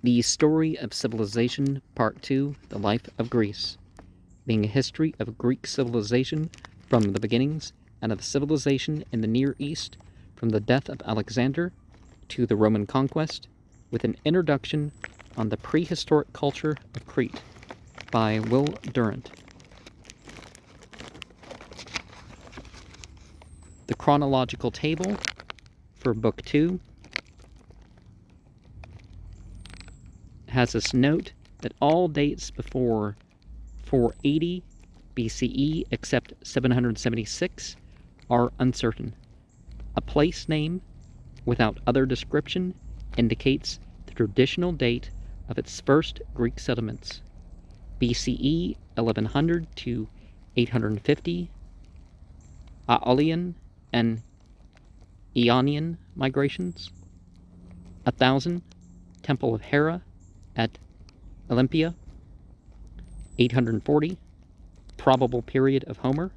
The Story of Civilization, Part 2, The Life of Greece, being a history of Greek civilization from the beginnings and of civilization in the Near East from the death of Alexander to the Roman conquest, with an introduction on the prehistoric culture of Crete by Will Durant. The chronological table for Book 2 has us note that all dates before 480 BCE except 776 are uncertain. A place name without other description indicates the traditional date of its first Greek settlements, BCE 1100 to 850, Aeolian and Ionian migrations, 1000, Temple of Hera at Olympia, 840, probable period of Homer,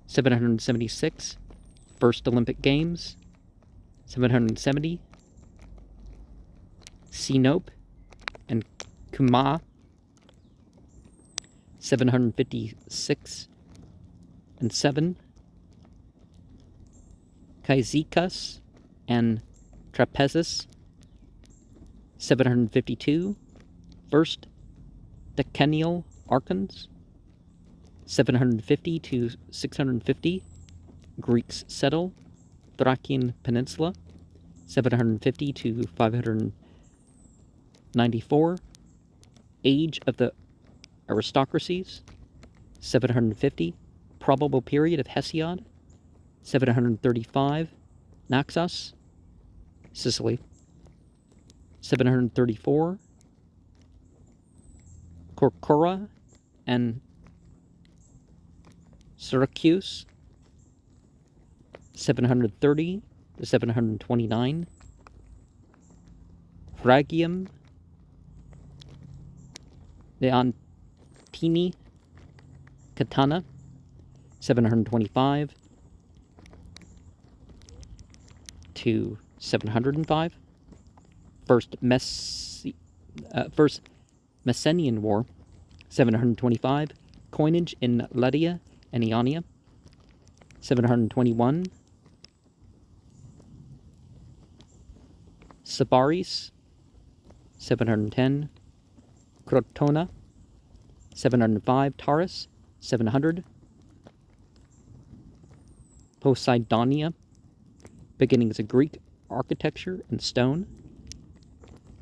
776, First Olympic Games, 770, Sinope and Kuma, 756 and 7, Cyzicus and Trapezus, 752, First Decennial Archons, 750 to 650, Greeks settle Thracian Peninsula, 750 to 594, Age of the Aristocracies, 750, probable period of Hesiod, 735, Naxos, Sicily, 734, Corcora and Syracuse, 730 to 729, Phrygium, Leontini, Catana, 725 to 705, First Messenian War, 725, coinage in Lydia and Ionia, 721, Sabaris, 710, Crotona, 705, Taurus, 700, Poseidonia, beginnings of Greek architecture and stone,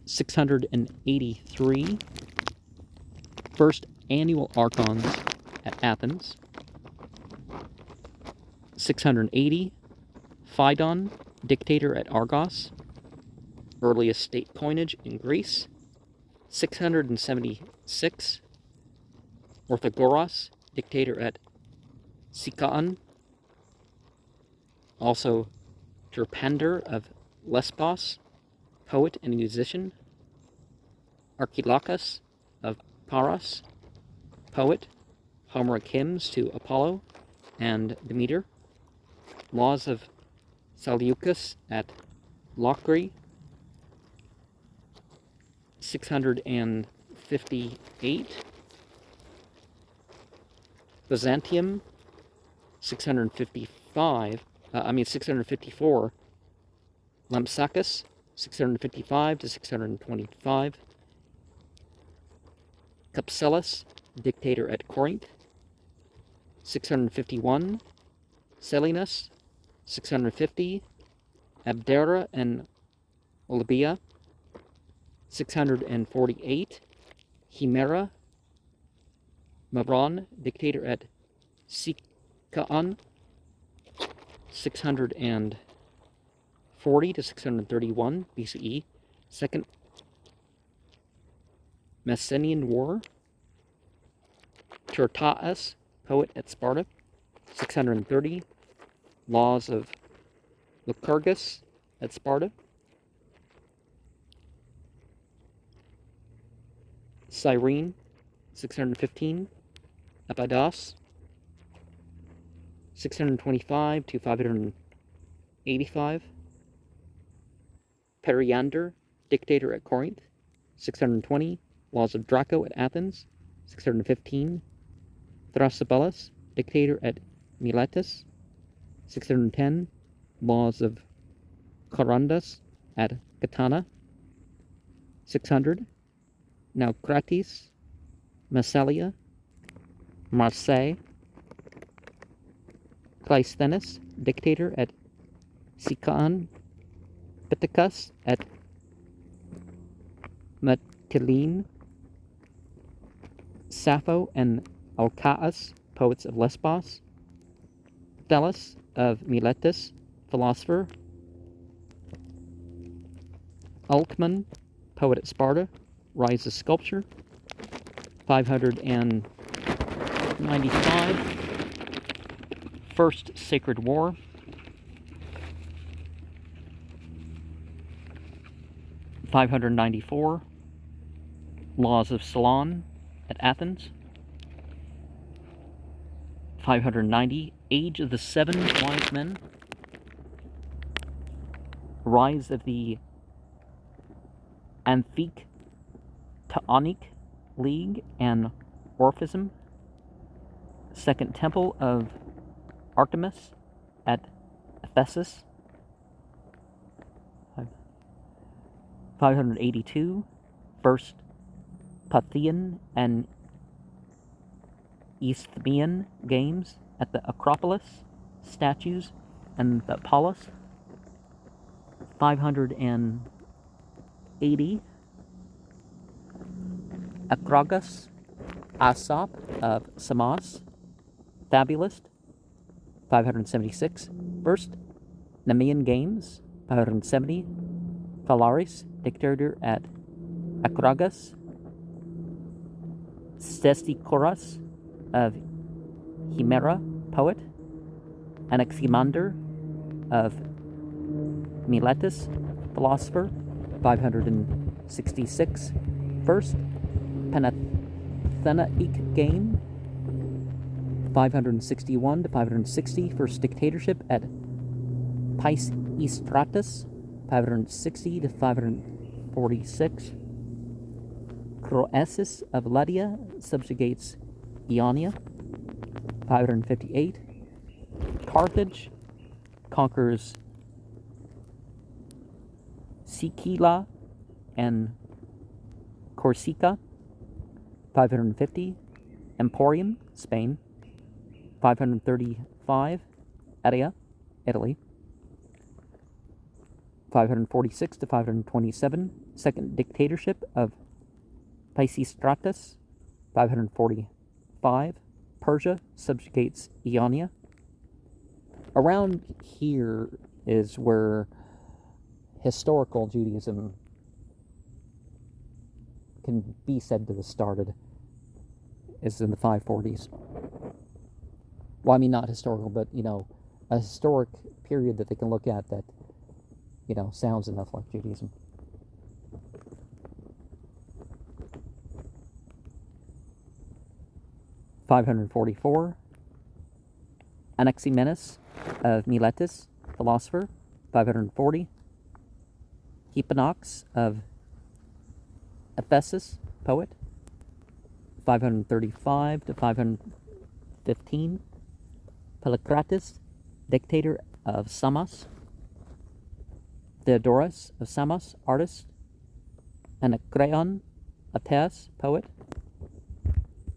683, first annual archons at Athens, 680, Phaedon, dictator at Argos, earliest state coinage in Greece, 676, Orthogoras, dictator at Sicyon, also Terpander of Lesbos, poet and musician, Archilochus of Paros, poet, Homeric hymns to Apollo and Demeter, laws of Seleucus at Locri, 658, Byzantium, 654, Lampsacus, 655 to 625, Capsellus, dictator at Corinth, 651, Selinus, 650, Abdera and Olybia, 648, Himera, Maron, dictator at Sicyon, 640 to 631 BCE, Second Messenian War, Tertaeus, poet at Sparta, 630, laws of Lycurgus at Sparta, Cyrene, 615, Abydos, 625 to 585, Periander, dictator at Corinth, 620, laws of Draco at Athens. 615, Thrasybulus, dictator at Miletus. 610, laws of Corundus at Catana. 600, Naucratis, Massalia, Marseille. Cleisthenes, dictator at Sicon. Pittacus at Mytilene. Sappho and Alcaeus, poets of Lesbos. Thales of Miletus, philosopher. Alcman, poet at Sparta, rise of sculpture. 595, First Sacred War. 594, laws of Solon at Athens. 590, age of the seven wise men. Rise of the Amphictyonic League and Orphism. Second Temple of Artemis at Ephesus. 582, First Pythian and Isthmian Games at the Acropolis, statues, and the Apollos. 580, Acragas, Aesop of Samos, fabulist. 576, First Nemean Games. 570, Phalaris, dictator at Acragas. Stesichoros of Himera, poet. Anaximander of Miletus, philosopher. 566, First Panathenaic Game. 561 to 560, First Dictatorship at Pisistratus. 560 to 546, Croesus of Lydia subjugates Ionia. 558, Carthage conquers Sicila and Corsica. 550, Emporium, Spain. 535, Adia, Italy. 546 to 527, Second Dictatorship of Pisistratus. 545, Persia subjugates Ionia. Around here is where historical Judaism can be said to have started, is in the 540s. Well, I mean, not historical, but, a historic period that they can look at that, sounds enough like Judaism. (544) Anaximenes of Miletus, philosopher. 540, Hipponox of Ephesus, poet. 535 to 515, Polycrates, dictator of Samos. Theodorus of Samos, artist. Anacreon of Thebes, poet.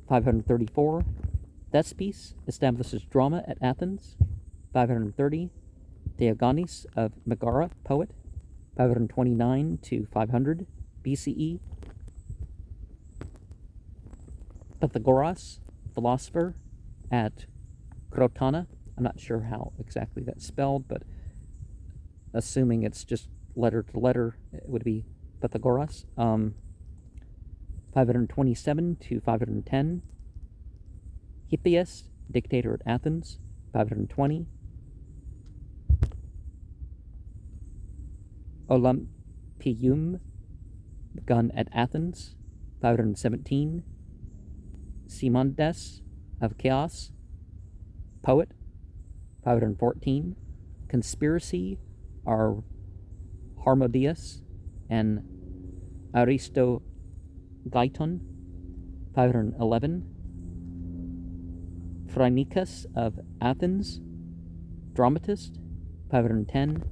534, Thespis establishes drama at Athens. 530, Theogonis of Megara, poet. 529 to 500 BCE, Pythagoras, philosopher, at Crotona. I'm not sure how exactly that's spelled, but assuming it's just letter to letter, it would be Pythagoras. 527 to 510, Hippias, dictator at Athens. 520, Olympium, begun at Athens. 517, Simonides of Chaos, poet. 514, Conspiracy are Harmodius and Aristogiton Gaiton, 511. Phrynichus of Athens, dramatist, 510.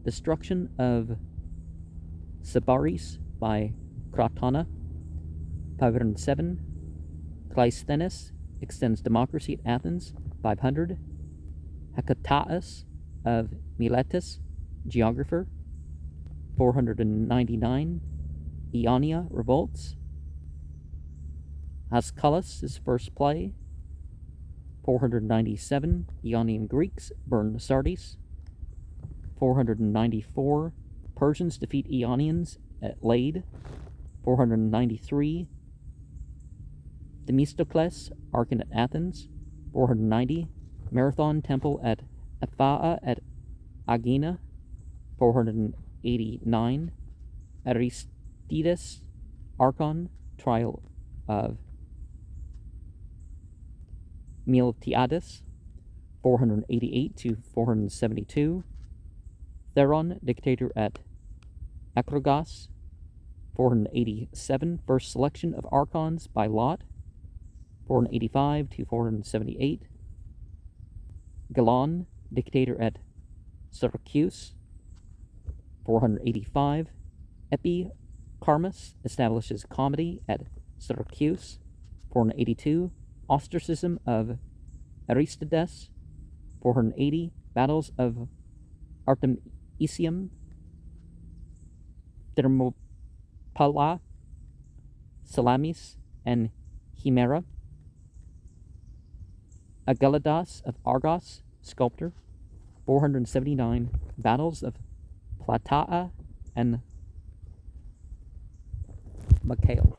Destruction of Sybaris by Crotona, 507. Cleisthenes extends democracy at Athens, 500. Hecataeus of Miletus, geographer, 499. Ionia revolts. Ascalus' first play, 497. Ionian Greeks burn Sardis, 494. Persians defeat Ionians at Lade, 493. Themistocles, Archon at Athens, 490. Marathon Temple at Ephaa at Aegina, 489. Aristides, Archon, trial of Miltiades, 488 to 472. Theron, dictator at Acrogas, 487. First selection of archons by lot, 485 to 478. Galon, dictator at Syracuse, 485. Epicharmus establishes comedy at Syracuse, 482. Ostracism of Aristides, 480. Battles of Artemisium, Thermopylae, Salamis, and Himera. Ageladas of Argos, sculptor, 479. Battles of Plataea and Machael.